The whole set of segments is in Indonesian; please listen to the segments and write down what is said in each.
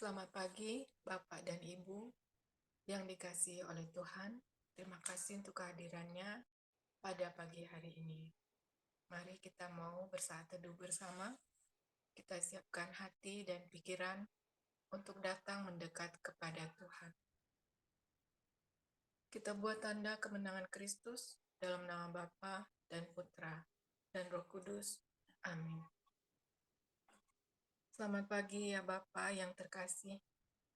Selamat pagi, Bapak dan Ibu yang dikasihi oleh Tuhan. Terima kasih untuk kehadirannya pada pagi hari ini. Mari kita mau bersaat teduh bersama. Kita siapkan hati dan pikiran untuk datang mendekat kepada Tuhan. Kita buat tanda kemenangan Kristus dalam nama Bapa dan Putra dan Roh Kudus. Amin. Selamat pagi ya Bapa yang terkasih,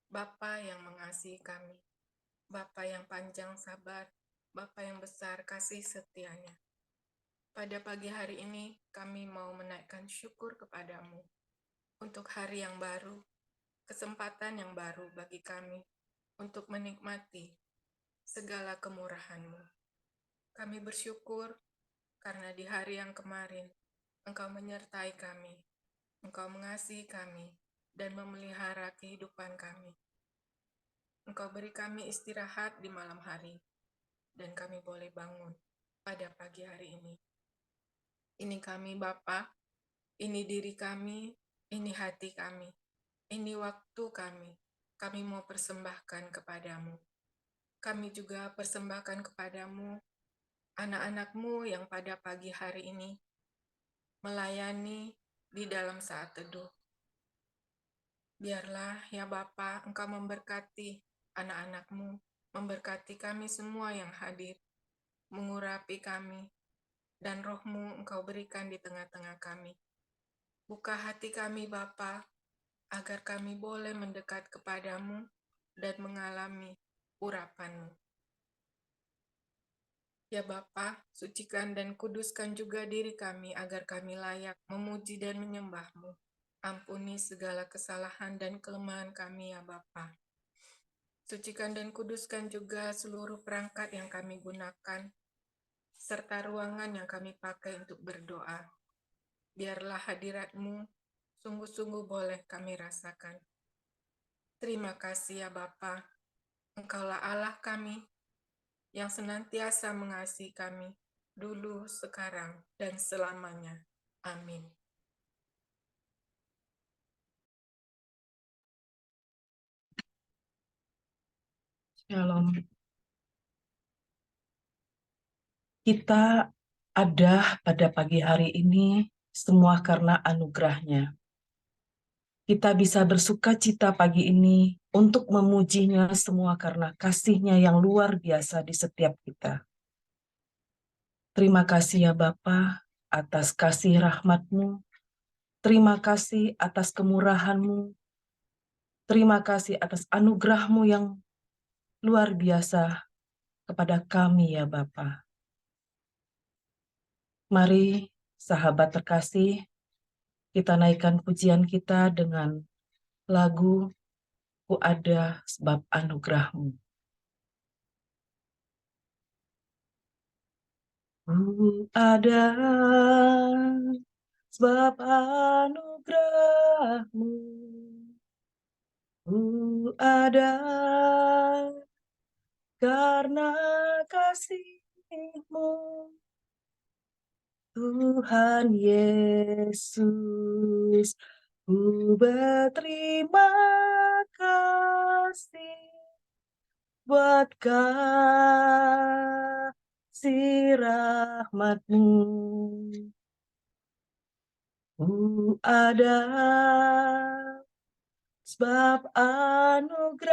Bapa yang mengasihi kami, Bapa yang panjang sabar, Bapa yang besar kasih setianya. Pada pagi hari ini kami mau menaikkan syukur kepadamu untuk hari yang baru, kesempatan yang baru bagi kami untuk menikmati segala kemurahan-Mu. Kami bersyukur karena di hari yang kemarin Engkau menyertai kami, Engkau mengasihi kami, dan memelihara kehidupan kami. Engkau beri kami istirahat di malam hari, dan kami boleh bangun pada pagi hari ini. Ini kami Bapa, ini diri kami, ini hati kami, ini waktu kami. Kami mau persembahkan kepadamu. Kami juga persembahkan kepadamu anak-anak-Mu yang pada pagi hari ini melayani di dalam saat teduh. Biarlah ya Bapa, Engkau memberkati anak-anak-Mu, memberkati kami semua yang hadir, mengurapi kami, dan Roh-Mu Engkau berikan di tengah-tengah kami. Buka hati kami Bapa, agar kami boleh mendekat kepadamu dan mengalami urapan-Mu. Ya Bapa, sucikan dan kuduskan juga diri kami agar kami layak memuji dan menyembah-Mu. Ampuni segala kesalahan dan kelemahan kami ya Bapa. Sucikan dan kuduskan juga seluruh perangkat yang kami gunakan, serta ruangan yang kami pakai untuk berdoa. Biarlah hadirat-Mu sungguh-sungguh boleh kami rasakan. Terima kasih ya Bapa, Engkaulah Allah kami yang senantiasa mengasihi kami, dulu, sekarang, dan selamanya. Amin. Shalom. Kita ada pada pagi hari ini semua karena anugerah-Nya. Kita bisa bersuka cita pagi ini untuk memujinya semua karena kasih-Nya yang luar biasa di setiap kita. Terima kasih ya Bapa atas kasih rahmat-Mu. Terima kasih atas kemurahan-Mu. Terima kasih atas anugerah-Mu yang luar biasa kepada kami ya Bapa. Mari sahabat terkasih, kita naikkan pujian kita dengan lagu Ku Ada Sebab Anugerah-Mu. Ku ada sebab anugerah-Mu. Ku ada karena kasih-Mu. Tuhan Yesus, ku berterima kasih buat kasih rahmat-Mu. Ku ada sebab anugerah-Mu.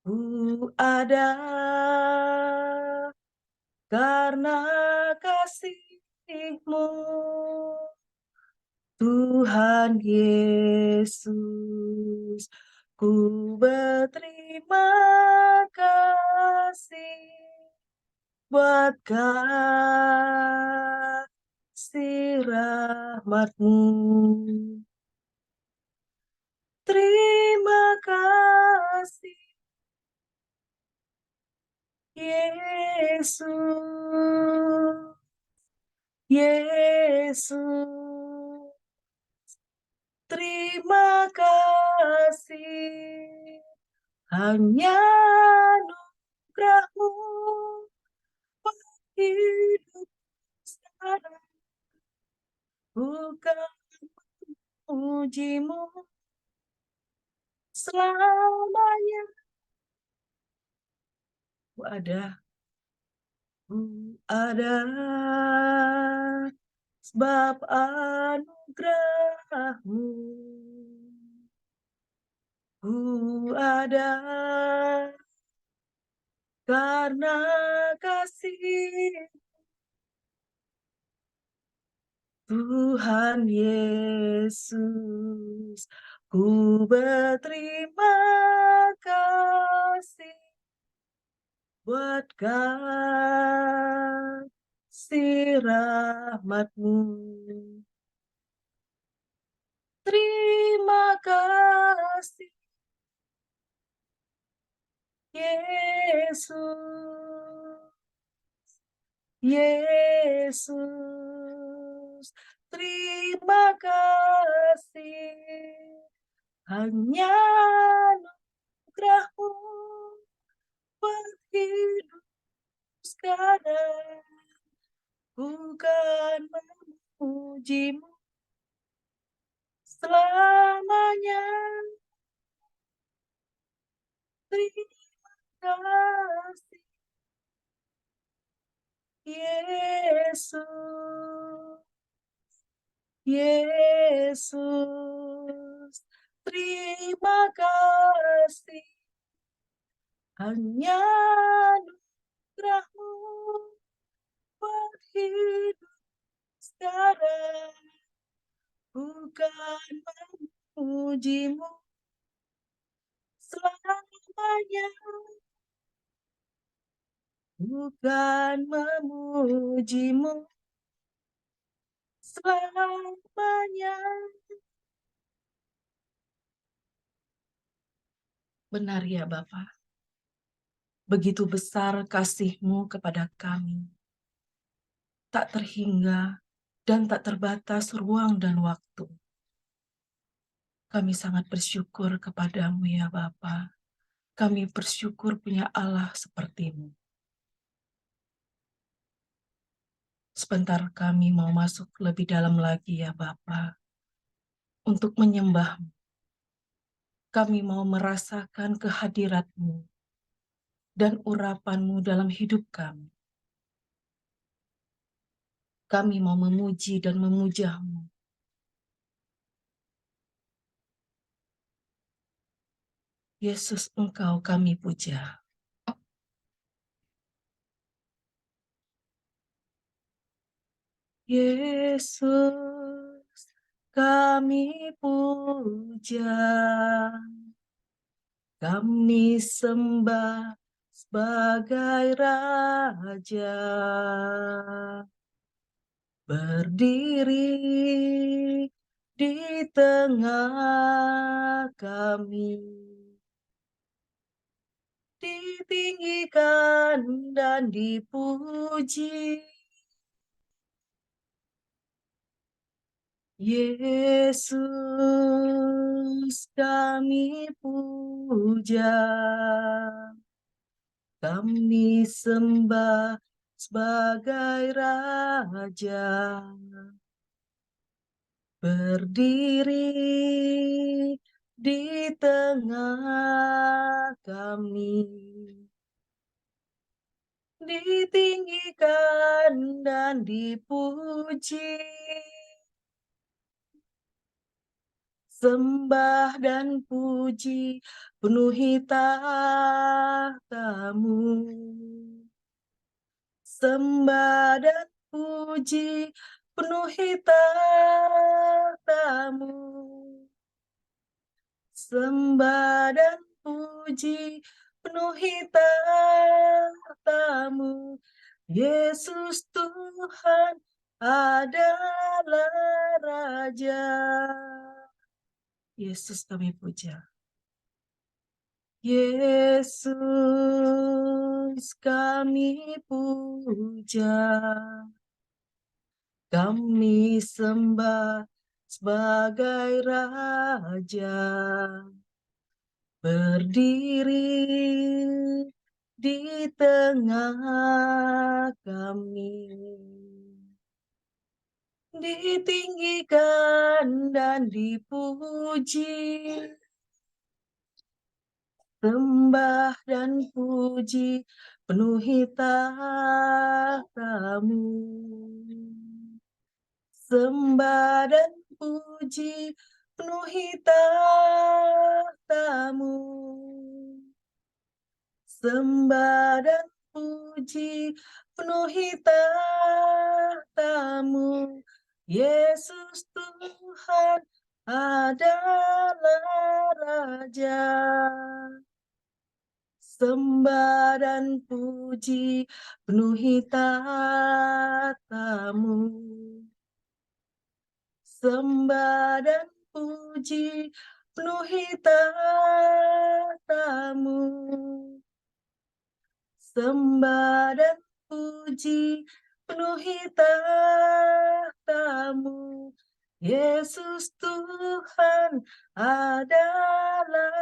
Ku ada karena kasih-Mu. Tuhan Yesus, ku berterima kasih buat kasih rahmat-Mu. Terima kasih Yesus, Yesus. Terima kasih, hanya anugerah-Mu hidup sekarang, bukan memujimu selamanya. Ku ada sebab anugerahmu. Ku ada karena kasih Tuhan Yesus. Ku berterima kasih buat kasih rahmat-Mu. Terima kasih Yesus, Yesus. Terima kasih hanya anugerah-Mu buat hidup sekarang. Bukan memujimu selamanya. Terima kasih Yesus, Yesus. Terima kasih hanya anugerah-Mu buat hidup sekarang. Bukan memujimu selamanya. Bukan memujimu selamanya. Benar ya Bapa, begitu besar kasih-Mu kepada kami, tak terhingga dan tak terbatas ruang dan waktu. Kami sangat bersyukur kepadamu ya Bapa. Kami bersyukur punya Allah seperti-Mu. Sebentar kami mau masuk lebih dalam lagi ya Bapa, untuk menyembah-Mu. Kami mau merasakan kehadirat-Mu dan urapan-Mu dalam hidup kami. Kami mau memuji dan memuja-Mu. Yesus, Engkau kami puja. Yesus, kami puja. Kami sembah sebagai Raja. Berdiri di tengah kami, ditinggikan dan dipuji. Yesus kami puja, kami sembah sebagai Raja. Berdiri di tengah kami, ditinggikan dan dipuji. Sembah dan puji penuhi tahta-Mu. Sembah dan puji penuhi tahta-Mu. Sembah dan puji penuhi tahta-Mu. Yesus Tuhan adalah Raja. Yesus kami puja. Yesus kami puja. Kami sembah sebagai Raja. Berdiri di tengah kami, ditinggikan dan dipuji. Sembah dan puji penuhi tahta-Mu. Sembah dan puji penuhi tahta-Mu. Sembah dan puji penuhi tahta-Mu. Yesus Tuhan adalah Raja. Sembah dan puji penuhi tahta-Mu. Sembah dan puji penuhi tahta-Mu. Sembah dan puji penuhi tahta-Mu. Yesus Tuhan adalah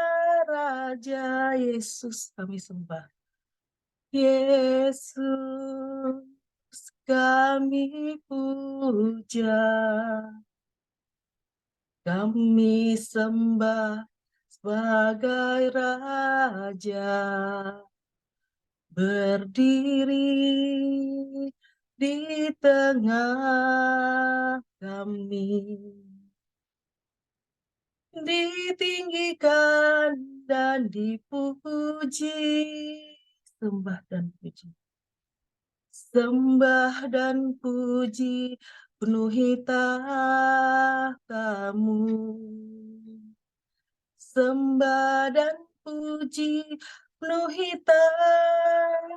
Raja. Yesus kami sembah. Yesus kami puja. Kami sembah sebagai Raja. Berdiri di tengah kami, ditinggikan dan dipuji. Sembah dan puji. Sembah dan puji penuhi tahta-Mu. Sembah dan puji penuhi tahta-Mu.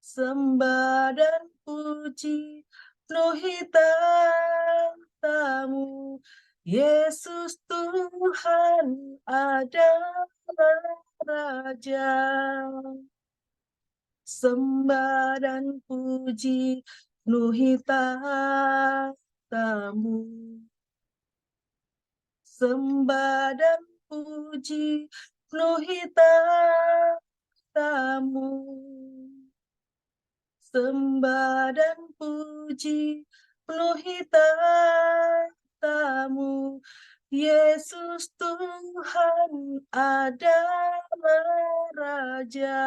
Sembah dan puji penuhi tahta-Mu. Yesus Tuhan adalah Raja. Sembah dan puji penuhi tahta-Mu. Sembah dan puji penuhi tahta-Mu. Sembah dan puji penuhi tahta-Mu. Yesus Tuhan adalah Raja.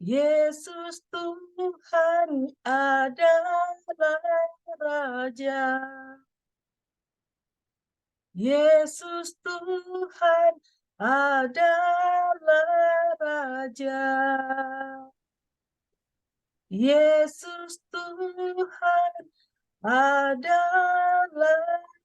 Yesus Tuhan adalah Raja. Yesus Tuhan adalah Raja. Yesus Tuhan adalah Raja.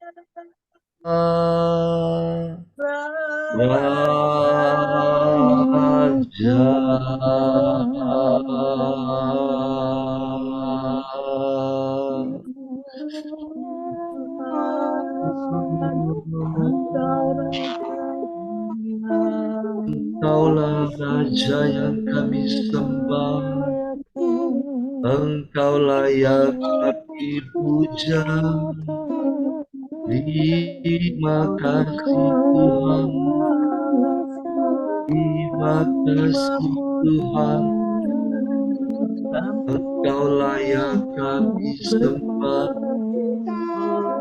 Engkaulah Raja yang kami sembah. Engkau layak dipuja. Terima kasih Tuhan. Terima kasih Tuhan. Engkau layak kami sembah.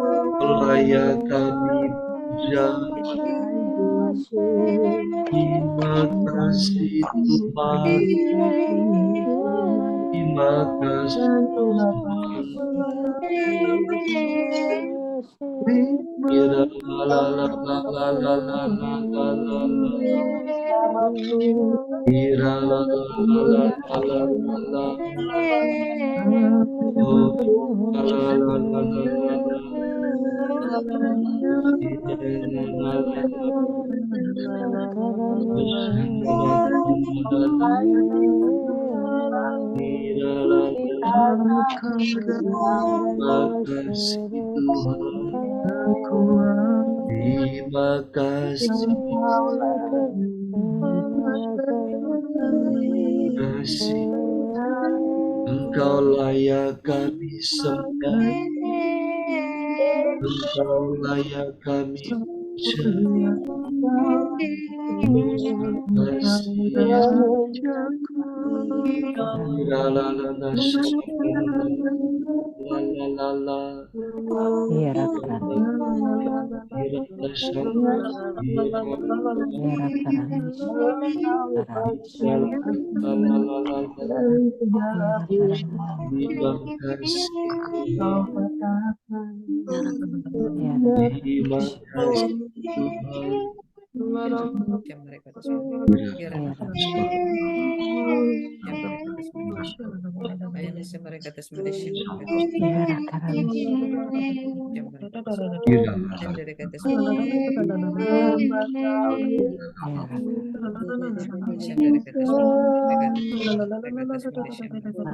Engkau layak kami puja. Terima kasih Tuhan. Terima kasih Tuhan. Ira la la la la la la la la la la. Ira la la la la la la la la. Oh la la la la la la la. Ira la la la. Ira la la. Terima kasih Tuhan. Terima kasih. Kasih. Engkau layak kami sembah. Engkau layak kami puja. Terima kasih Tuhan. Terima kasih Tuhan.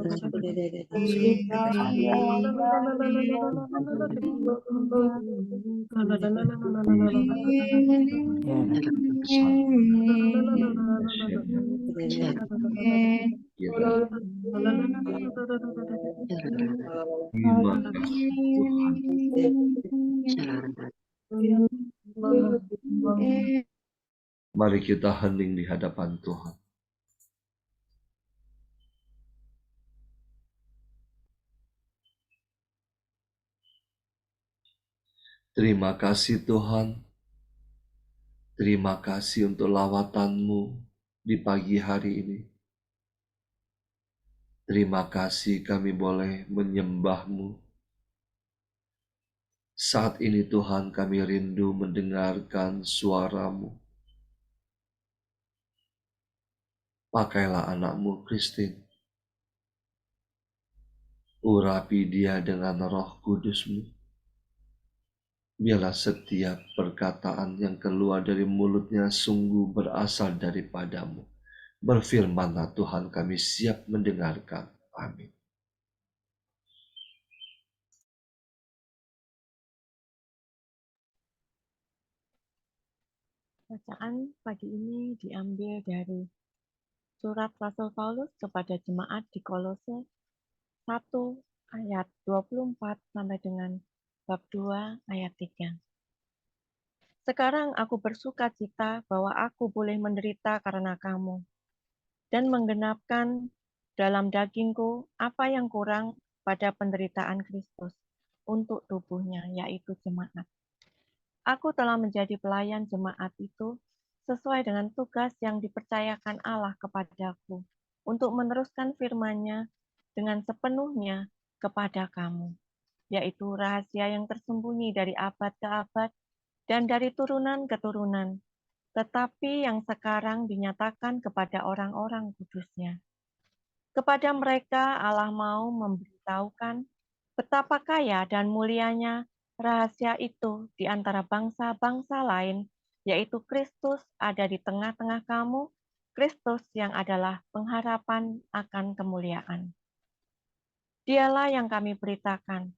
Mari kita hening di hadapan Tuhan. Terima kasih Tuhan. Terima kasih untuk lawatan-Mu di pagi hari ini. Terima kasih kami boleh menyembah-Mu. Saat ini Tuhan kami rindu mendengarkan suara-Mu. Pakailah anak-Mu Christine. Urapi dia dengan Roh Kudus-Mu. Biarlah setiap perkataan yang keluar dari mulutnya sungguh berasal daripada-Mu. Berfirmanlah Tuhan, kami siap mendengarkan. Amin. Bacaan pagi ini diambil dari surat Rasul Paulus kepada jemaat di Kolose 1 ayat 24 sampai dengan bab 2 ayat 3. Sekarang aku bersuka cita bahwa aku boleh menderita karena kamu dan menggenapkan dalam dagingku apa yang kurang pada penderitaan Kristus untuk tubuhnya, yaitu jemaat. Aku telah menjadi pelayan jemaat itu sesuai dengan tugas yang dipercayakan Allah kepadaku untuk meneruskan firman-Nya dengan sepenuhnya kepada kamu, yaitu rahasia yang tersembunyi dari abad ke abad dan dari turunan ke turunan, tetapi yang sekarang dinyatakan kepada orang-orang kudus-Nya. Kepada mereka Allah mau memberitahukan betapa kaya dan mulianya rahasia itu di antara bangsa-bangsa lain, yaitu Kristus ada di tengah-tengah kamu, Kristus yang adalah pengharapan akan kemuliaan. Dialah yang kami beritakan.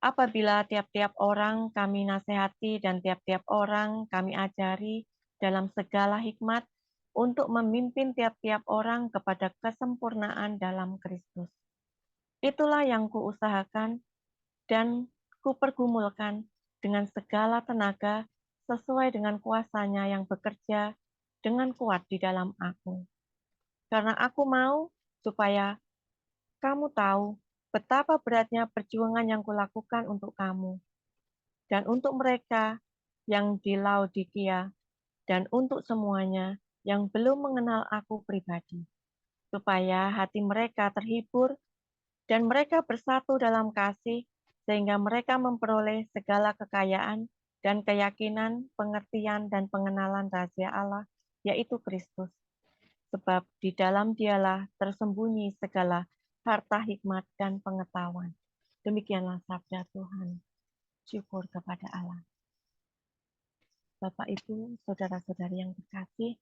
Apabila tiap-tiap orang kami nasihati dan tiap-tiap orang kami ajari dalam segala hikmat untuk memimpin tiap-tiap orang kepada kesempurnaan dalam Kristus. Itulah yang kuusahakan dan kupergumulkan dengan segala tenaga sesuai dengan kuasa-Nya yang bekerja dengan kuat di dalam aku. Karena aku mau supaya kamu tahu betapa beratnya perjuangan yang kulakukan untuk kamu dan untuk mereka yang di Laodikia dan untuk semuanya yang belum mengenal aku pribadi, supaya hati mereka terhibur dan mereka bersatu dalam kasih, sehingga mereka memperoleh segala kekayaan dan keyakinan, pengertian, dan pengenalan rahasia Allah, yaitu Kristus. Sebab di dalam Dialah tersembunyi segala harta hikmat dan pengetahuan. Demikianlah sabda Tuhan. Syukur kepada Allah. Bapak, Ibu, saudara-saudari yang terkasih,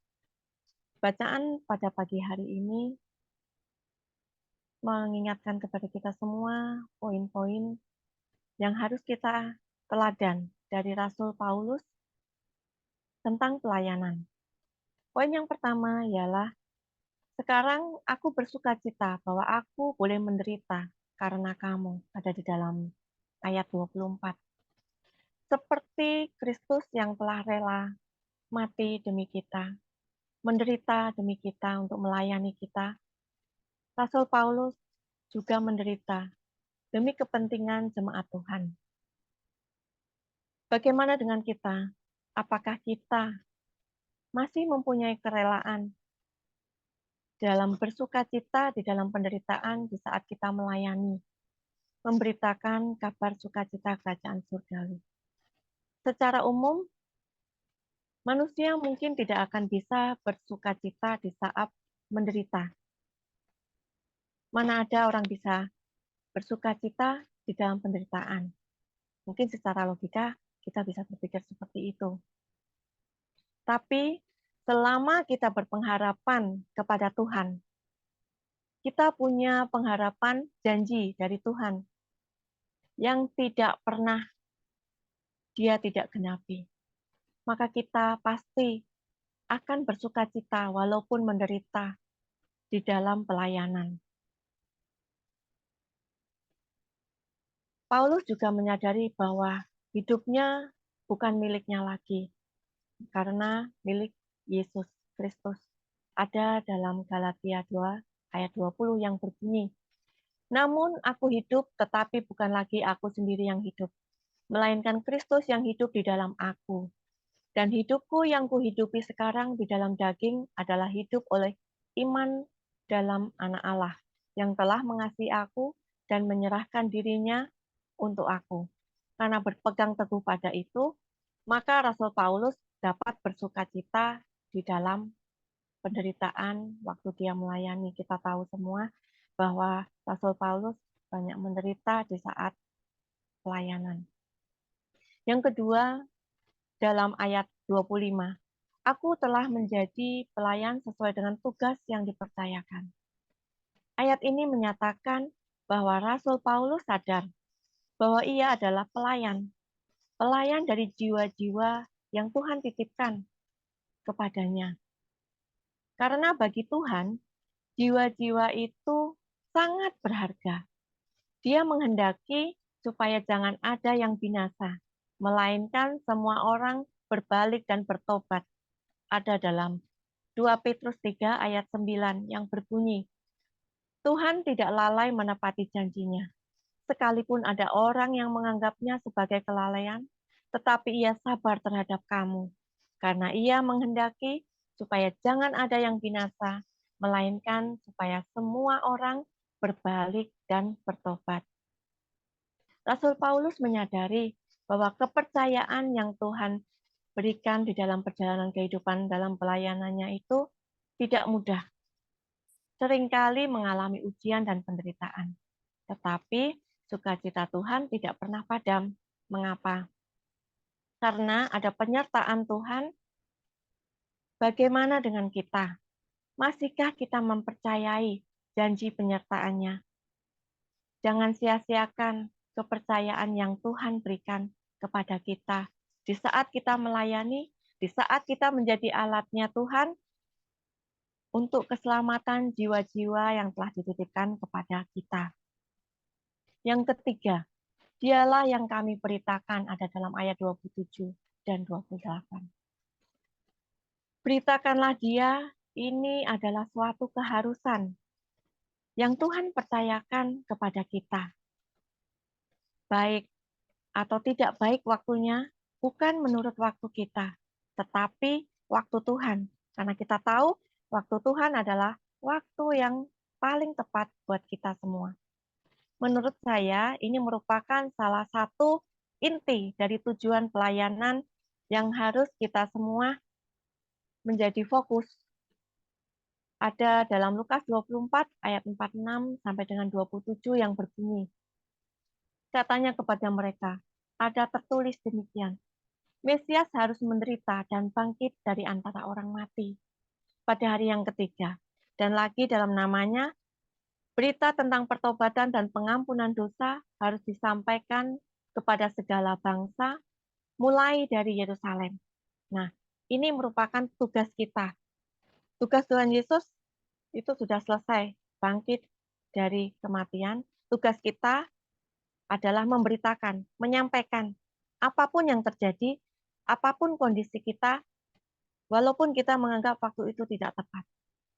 bacaan pada pagi hari ini mengingatkan kepada kita semua poin-poin yang harus kita teladan dari Rasul Paulus tentang pelayanan. Poin yang pertama ialah, sekarang aku bersuka cita bahwa aku boleh menderita karena kamu, ada di dalam ayat 24. Seperti Kristus yang telah rela mati demi kita, menderita demi kita untuk melayani kita, Rasul Paulus juga menderita demi kepentingan jemaat Tuhan. Bagaimana dengan kita? Apakah kita masih mempunyai kerelaan dalam bersukacita di dalam penderitaan di saat kita melayani, memberitakan kabar sukacita kerajaan surgawi? Secara umum, manusia mungkin tidak akan bisa bersukacita di saat menderita. Mana ada orang bisa bersukacita di dalam penderitaan? Mungkin secara logika kita bisa berpikir seperti itu. Tapi selama kita berpengharapan kepada Tuhan, kita punya pengharapan janji dari Tuhan yang tidak pernah Dia tidak genapi. Maka kita pasti akan bersukacita walaupun menderita di dalam pelayanan. Paulus juga menyadari bahwa hidupnya bukan miliknya lagi, karena milik Yesus Kristus. Ada dalam Galatia 2 ayat 20 yang berbunyi, "Namun aku hidup, tetapi bukan lagi aku sendiri yang hidup, melainkan Kristus yang hidup di dalam aku. Dan hidupku yang kuhidupi sekarang di dalam daging adalah hidup oleh iman dalam Anak Allah, yang telah mengasihi aku dan menyerahkan dirinya untuk aku." Karena berpegang teguh pada itu, maka Rasul Paulus dapat bersukacita di dalam penderitaan waktu dia melayani. Kita tahu semua bahwa Rasul Paulus banyak menderita di saat pelayanan. Yang kedua, dalam ayat 25, "Aku telah menjadi pelayan sesuai dengan tugas yang dipercayakan." Ayat ini menyatakan bahwa Rasul Paulus sadar bahwa ia adalah pelayan dari jiwa-jiwa yang Tuhan titipkan kepadanya. Karena bagi Tuhan, jiwa-jiwa itu sangat berharga. Dia menghendaki supaya jangan ada yang binasa, melainkan semua orang berbalik dan bertobat. Ada dalam 2 Petrus 3 ayat 9 yang berbunyi, "Tuhan tidak lalai menepati janjinya. Sekalipun ada orang yang menganggapnya sebagai kelalaian, tetapi ia sabar terhadap kamu, karena ia menghendaki supaya jangan ada yang binasa, melainkan supaya semua orang berbalik dan bertobat." Rasul Paulus menyadari bahwa kepercayaan yang Tuhan berikan di dalam perjalanan kehidupan dalam pelayanannya itu tidak mudah. Seringkali mengalami ujian dan penderitaan. Tetapi sukacita Tuhan tidak pernah padam. Mengapa? Karena ada penyertaan Tuhan. Bagaimana dengan kita? Masihkah kita mempercayai janji penyertaannya? Jangan sia-siakan kepercayaan yang Tuhan berikan kepada kita. Di saat kita melayani, di saat kita menjadi alatnya Tuhan untuk keselamatan jiwa-jiwa yang telah dititipkan kepada kita. Yang ketiga, Dialah yang kami beritakan, ada dalam ayat 27 dan 28. Beritakanlah Dia, ini adalah suatu keharusan yang Tuhan percayakan kepada kita. Baik atau tidak baik waktunya, bukan menurut waktu kita, tetapi waktu Tuhan. Karena kita tahu waktu Tuhan adalah waktu yang paling tepat buat kita semua. Menurut saya, ini merupakan salah satu inti dari tujuan pelayanan yang harus kita semua menjadi fokus. Ada dalam Lukas 24 ayat 46 sampai dengan 27 yang berbunyi, "Saya tanya kepada mereka, ada tertulis demikian, Mesias harus menderita dan bangkit dari antara orang mati pada hari yang ketiga. Dan lagi dalam namanya, berita tentang pertobatan dan pengampunan dosa harus disampaikan kepada segala bangsa, mulai dari Yerusalem." Nah, ini merupakan tugas kita. Tugas Tuhan Yesus itu sudah selesai, bangkit dari kematian. Tugas kita adalah memberitakan, menyampaikan apapun yang terjadi, apapun kondisi kita, walaupun kita menganggap waktu itu tidak tepat.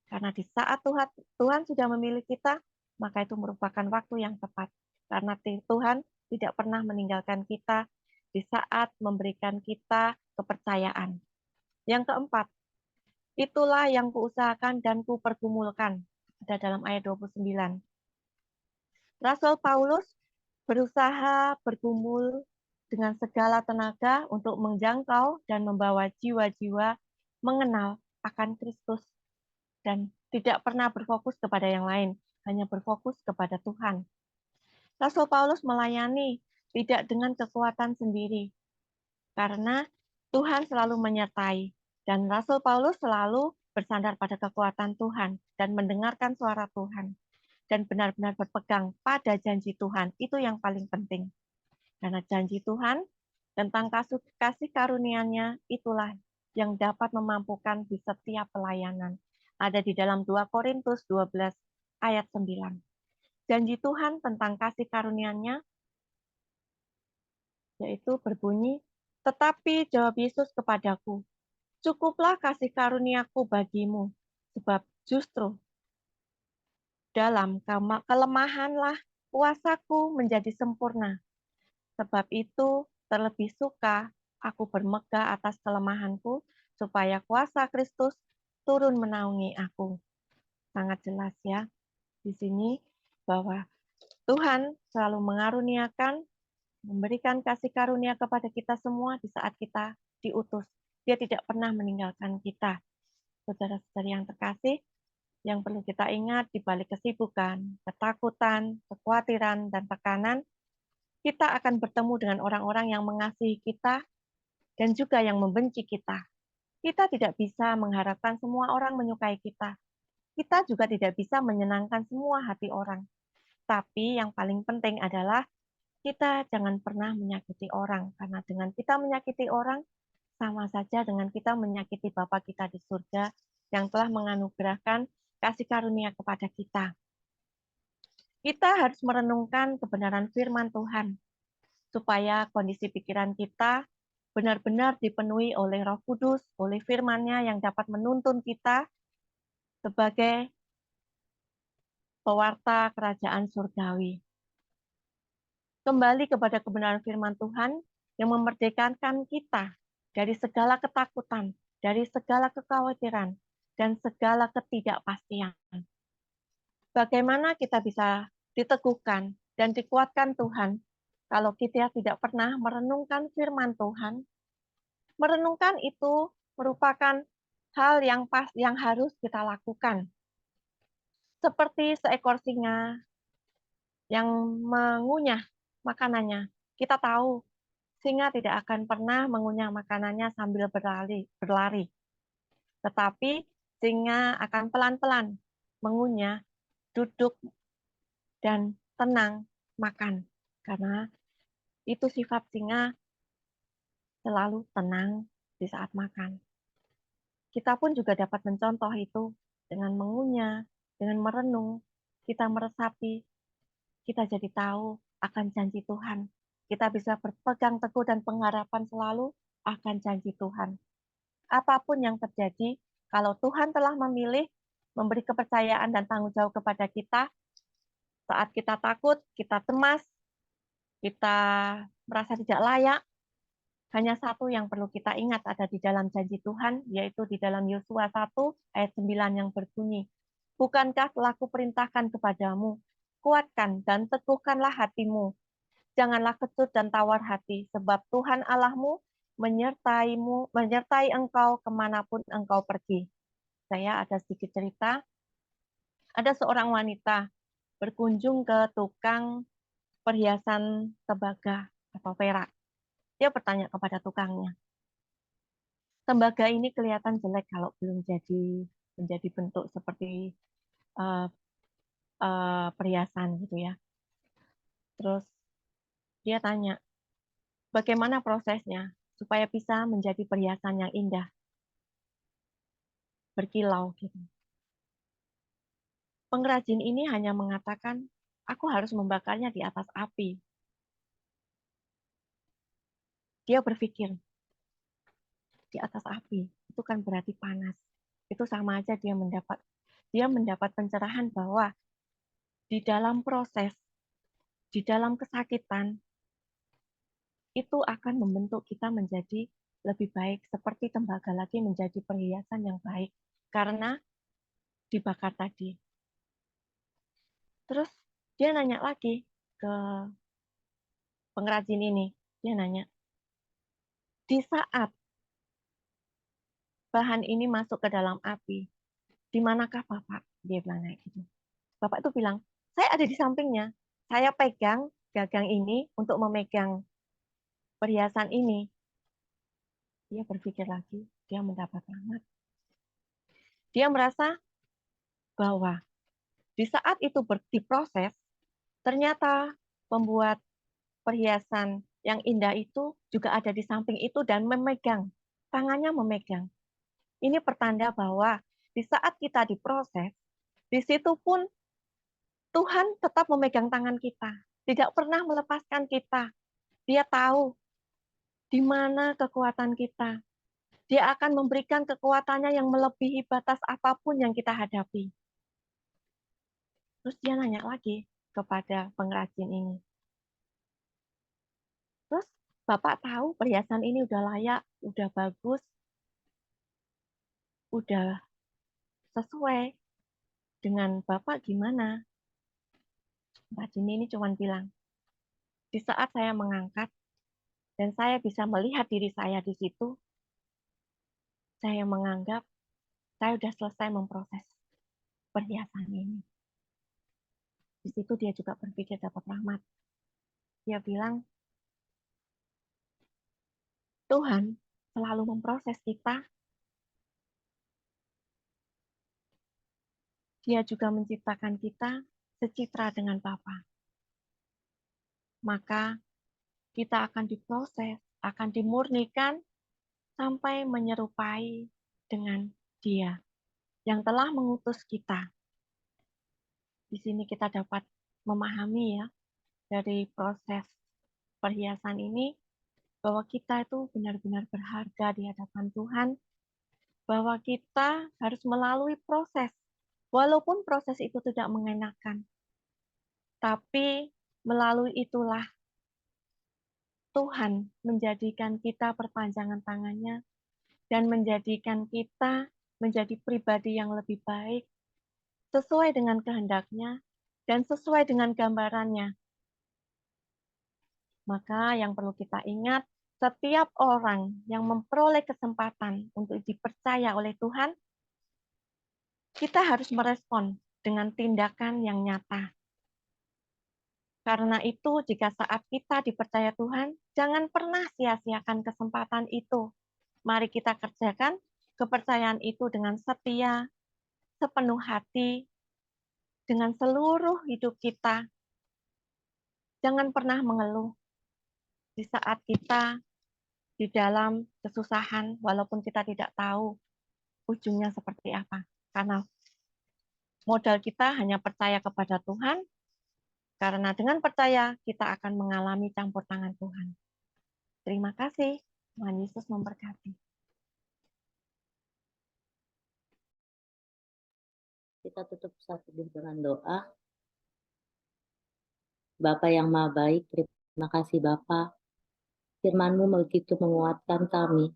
Karena di saat Tuhan sudah memilih kita, maka itu merupakan waktu yang tepat. Karena Tuhan tidak pernah meninggalkan kita di saat memberikan kita kepercayaan. Yang keempat, itulah yang kuusahakan dan kupergumulkan. Ada dalam ayat 29. Rasul Paulus berusaha bergumul dengan segala tenaga untuk menjangkau dan membawa jiwa-jiwa mengenal akan Kristus dan tidak pernah berfokus kepada yang lain, hanya berfokus kepada Tuhan. Rasul Paulus melayani tidak dengan kekuatan sendiri, karena Tuhan selalu menyertai, dan Rasul Paulus selalu bersandar pada kekuatan Tuhan dan mendengarkan suara Tuhan, dan benar-benar berpegang pada janji Tuhan. Itu yang paling penting. Karena janji Tuhan tentang kasih karunia-Nya itulah yang dapat memampukan di setiap pelayanan. Ada di dalam 2 Korintus 12 ayat 9. Janji Tuhan tentang kasih karunia-Nya yaitu berbunyi, tetapi jawab Yesus kepadaku, cukuplah kasih karuniaku bagimu, sebab justru dalam kelemahanlah kuasaku menjadi sempurna. Sebab itu terlebih suka aku bermegah atas kelemahanku, supaya kuasa Kristus turun menaungi aku. Sangat jelas ya di sini bahwa Tuhan selalu mengaruniakan, memberikan kasih karunia kepada kita semua di saat kita diutus. Dia tidak pernah meninggalkan kita. Saudara-saudari yang terkasih, yang perlu kita ingat di balik kesibukan, ketakutan, kekhawatiran, dan tekanan, kita akan bertemu dengan orang-orang yang mengasihi kita dan juga yang membenci kita. Kita tidak bisa mengharapkan semua orang menyukai kita. Kita juga tidak bisa menyenangkan semua hati orang. Tapi yang paling penting adalah kita jangan pernah menyakiti orang, karena dengan kita menyakiti orang, sama saja dengan kita menyakiti Bapa kita di surga yang telah menganugerahkan kasih karunia kepada kita. Kita harus merenungkan kebenaran firman Tuhan, supaya kondisi pikiran kita benar-benar dipenuhi oleh Roh Kudus, oleh firman-Nya yang dapat menuntun kita sebagai pewarta kerajaan surgawi. Kembali kepada kebenaran firman Tuhan yang memerdekakan kita dari segala ketakutan, dari segala kekhawatiran, dan segala ketidakpastian. Bagaimana kita bisa diteguhkan dan dikuatkan Tuhan kalau kita tidak pernah merenungkan firman Tuhan? Merenungkan itu merupakan hal yang harus kita lakukan. Seperti seekor singa yang mengunyah makanannya. Kita tahu singa tidak akan pernah mengunyah makanannya sambil berlari. Tetapi singa akan pelan-pelan mengunyah, duduk, dan tenang makan. Karena itu sifat singa selalu tenang di saat makan. Kita pun juga dapat mencontoh itu dengan mengunyah, dengan merenung, kita meresapi, kita jadi tahu akan janji Tuhan. Kita bisa berpegang teguh dan pengharapan selalu akan janji Tuhan. Apapun yang terjadi, kalau Tuhan telah memilih, memberi kepercayaan dan tanggung jawab kepada kita, saat kita takut, kita cemas, kita merasa tidak layak, hanya satu yang perlu kita ingat ada di dalam janji Tuhan, yaitu di dalam Yosua 1 ayat 9 yang berbunyi, bukankah telah kuperintahkan kepadamu, kuatkan dan teguhkanlah hatimu, janganlah kecut dan tawar hati, sebab Tuhan Allahmu menyertai engkau kemanapun engkau pergi. Saya ada sedikit cerita, ada seorang wanita berkunjung ke tukang perhiasan tembaga atau perak. Dia bertanya kepada tukangnya, tembaga ini kelihatan jelek kalau belum menjadi bentuk seperti perhiasan gitu ya. Terus dia tanya, bagaimana prosesnya supaya bisa menjadi perhiasan yang indah, berkilau gitu. Pengrajin ini hanya mengatakan, aku harus membakarnya di atas api. Dia berpikir, di atas api, itu kan berarti panas. Itu sama aja dia mendapat pencerahan bahwa di dalam proses, di dalam kesakitan, itu akan membentuk kita menjadi lebih baik, seperti tembaga lagi menjadi perhiasan yang baik, karena dibakar tadi. Terus dia nanya lagi ke pengrajin ini, dia nanya, di saat bahan ini masuk ke dalam api, di manakah Bapak? Dia bilang kayak gitu. Bapak itu bilang, saya ada di sampingnya, saya pegang gagang ini untuk memegang perhiasan ini. Dia berpikir lagi, dia mendapat rahmat. Dia merasa bahwa di saat itu diproses, ternyata pembuat perhiasan yang indah itu juga ada di samping itu dan memegang, tangannya memegang. Ini pertanda bahwa di saat kita diproses, di situ pun Tuhan tetap memegang tangan kita, tidak pernah melepaskan kita. Dia tahu di mana kekuatan kita. Dia akan memberikan kekuatannya yang melebihi batas apapun yang kita hadapi. Terus dia nanya lagi kepada pengrajin ini. Terus Bapak tahu perhiasan ini udah layak, udah bagus, udah sesuai dengan Bapak gimana? Pengrajin ini cuma bilang, di saat saya mengangkat dan saya bisa melihat diri saya di situ, saya menganggap saya sudah selesai memproses perhiasan ini. Di situ dia juga berpikir dapat rahmat. Dia bilang, Tuhan selalu memproses kita. Dia juga menciptakan kita secitra dengan Bapa. Maka kita akan diproses, akan dimurnikan sampai menyerupai dengan Dia yang telah mengutus kita. Di sini kita dapat memahami ya dari proses perhiasan ini bahwa kita itu benar-benar berharga di hadapan Tuhan, bahwa kita harus melalui proses, walaupun proses itu tidak mengenakan, tapi melalui itulah Tuhan menjadikan kita perpanjangan tangannya dan menjadikan kita menjadi pribadi yang lebih baik, sesuai dengan kehendaknya dan sesuai dengan gambarannya. Maka yang perlu kita ingat, setiap orang yang memperoleh kesempatan untuk dipercaya oleh Tuhan, kita harus merespon dengan tindakan yang nyata. Karena itu, jika saat kita dipercaya Tuhan, jangan pernah sia-siakan kesempatan itu. Mari kita kerjakan kepercayaan itu dengan setia, sepenuh hati, dengan seluruh hidup kita. Jangan pernah mengeluh di saat kita di dalam kesusahan, walaupun kita tidak tahu ujungnya seperti apa. Karena modal kita hanya percaya kepada Tuhan, karena dengan percaya kita akan mengalami campur tangan Tuhan. Terima kasih. Tuhan Yesus memberkati. Kita tutup satu dengan doa. Bapa yang Maha Baik, terima kasih Bapa. Firman-Mu begitu menguatkan kami.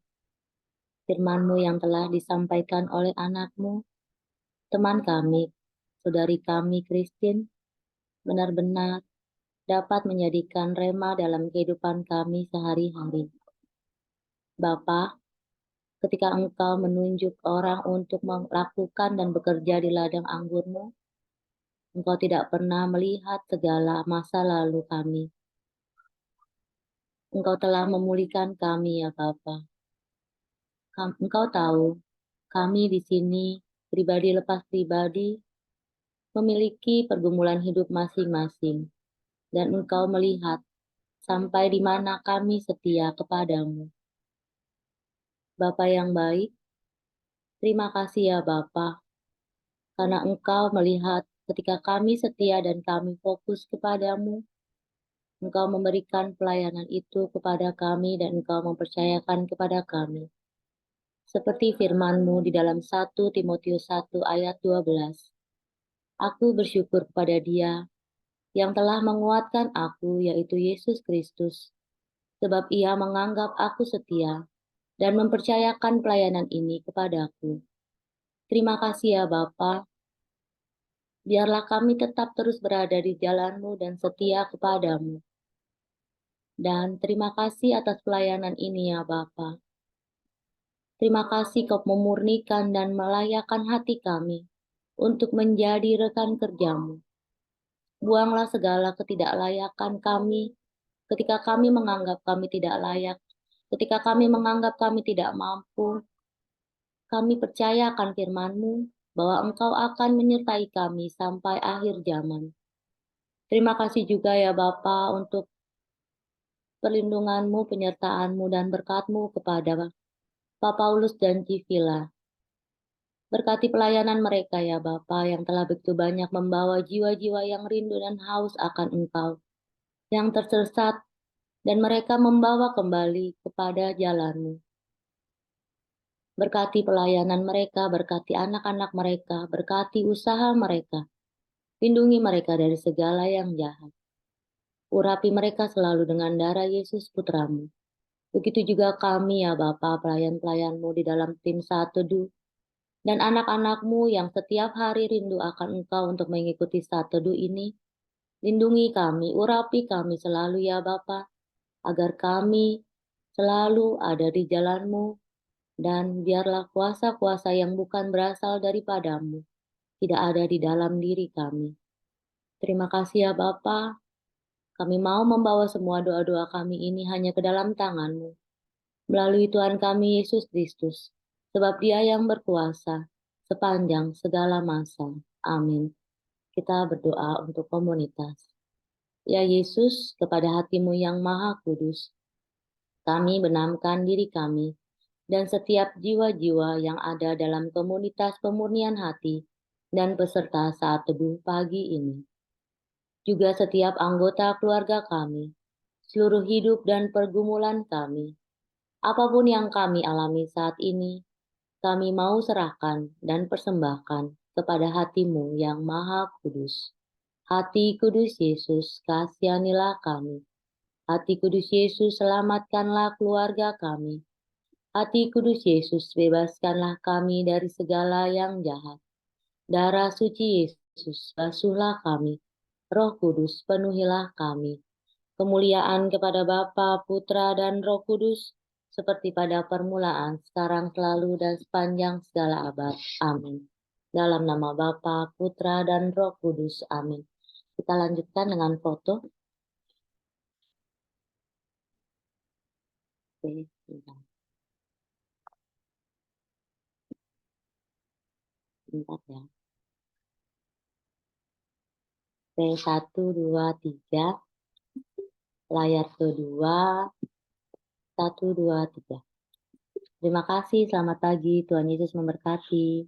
Firman-Mu yang telah disampaikan oleh anak-Mu, teman kami, saudari kami Christine, benar-benar dapat menjadikan rema dalam kehidupan kami sehari-hari. Bapa, ketika Engkau menunjuk orang untuk melakukan dan bekerja di ladang anggur-Mu, Engkau tidak pernah melihat segala masa lalu kami. Engkau telah memulihkan kami ya Bapa. Engkau tahu, kami di sini, pribadi lepas pribadi, memiliki pergumulan hidup masing-masing. Dan Engkau melihat sampai di mana kami setia kepadamu. Bapa yang baik, terima kasih ya Bapa, karena Engkau melihat ketika kami setia dan kami fokus kepadamu, Engkau memberikan pelayanan itu kepada kami dan Engkau mempercayakan kepada kami. seperti firman-Mu di dalam 1 Timotius 1 ayat 12. Aku bersyukur kepada Dia yang telah menguatkan aku, yaitu Yesus Kristus, sebab Ia menganggap aku setia dan mempercayakan pelayanan ini kepadaku. Terima kasih ya Bapa. Biarlah kami tetap terus berada di jalan-Mu dan setia kepadamu. Dan terima kasih atas pelayanan ini ya Bapa. Terima kasih Kau memurnikan dan melayakkan hati kami untuk menjadi rekan kerja-Mu. Buanglah segala ketidaklayakan kami ketika kami menganggap kami tidak layak, ketika kami menganggap kami tidak mampu. Kami percaya akan firman-Mu bahwa Engkau akan menyertai kami sampai akhir zaman. Terima kasih juga ya Bapa untuk perlindungan-Mu, penyertaan-Mu, dan berkat-Mu kepada Pak Paulus dan Civila. Berkati pelayanan mereka ya Bapa yang telah begitu banyak membawa jiwa-jiwa yang rindu dan haus akan Engkau, yang tersesat, dan mereka membawa kembali kepada jalan-Mu. Berkati pelayanan mereka, berkati anak-anak mereka, berkati usaha mereka. Lindungi mereka dari segala yang jahat. Urapi mereka selalu dengan darah Yesus Putra-Mu. Begitu juga kami ya Bapa, pelayan-pelayan-Mu di dalam tim Saat Teduh, dan anak-anak-Mu yang setiap hari rindu akan Engkau untuk mengikuti Saat Teduh ini. Lindungi kami, urapi kami selalu ya Bapa, agar kami selalu ada di jalan-Mu, dan biarlah kuasa-kuasa yang bukan berasal daripadamu tidak ada di dalam diri kami. Terima kasih ya Bapa. Kami mau membawa semua doa-doa kami ini hanya ke dalam tangan-Mu, melalui Tuhan kami Yesus Kristus, sebab Dia yang berkuasa sepanjang segala masa. Amin. Kita berdoa untuk komunitas. Ya Yesus, kepada hati-Mu yang maha kudus, kami benamkan diri kami dan setiap jiwa-jiwa yang ada dalam komunitas pemurnian hati dan peserta Saat Teduh pagi ini. Juga setiap anggota keluarga kami, seluruh hidup dan pergumulan kami. Apapun yang kami alami saat ini, kami mau serahkan dan persembahkan kepada hati-Mu yang maha kudus. Hati kudus Yesus, kasihanilah kami. Hati kudus Yesus, selamatkanlah keluarga kami. Hati kudus Yesus, bebaskanlah kami dari segala yang jahat. Darah suci Yesus, basuhlah kami. Roh Kudus, penuhilah kami. Kemuliaan kepada Bapa, Putra, dan Roh Kudus, seperti pada permulaan, sekarang, selalu, dan sepanjang segala abad. Amin. Dalam nama Bapa, Putra, dan Roh Kudus. Amin. Kita lanjutkan dengan foto. Oke, bentar. Bentar ya. Oke, 1, 2, 3. Layar kedua, 1, 2, 3. Terima kasih, selamat pagi, Tuhan Yesus memberkati.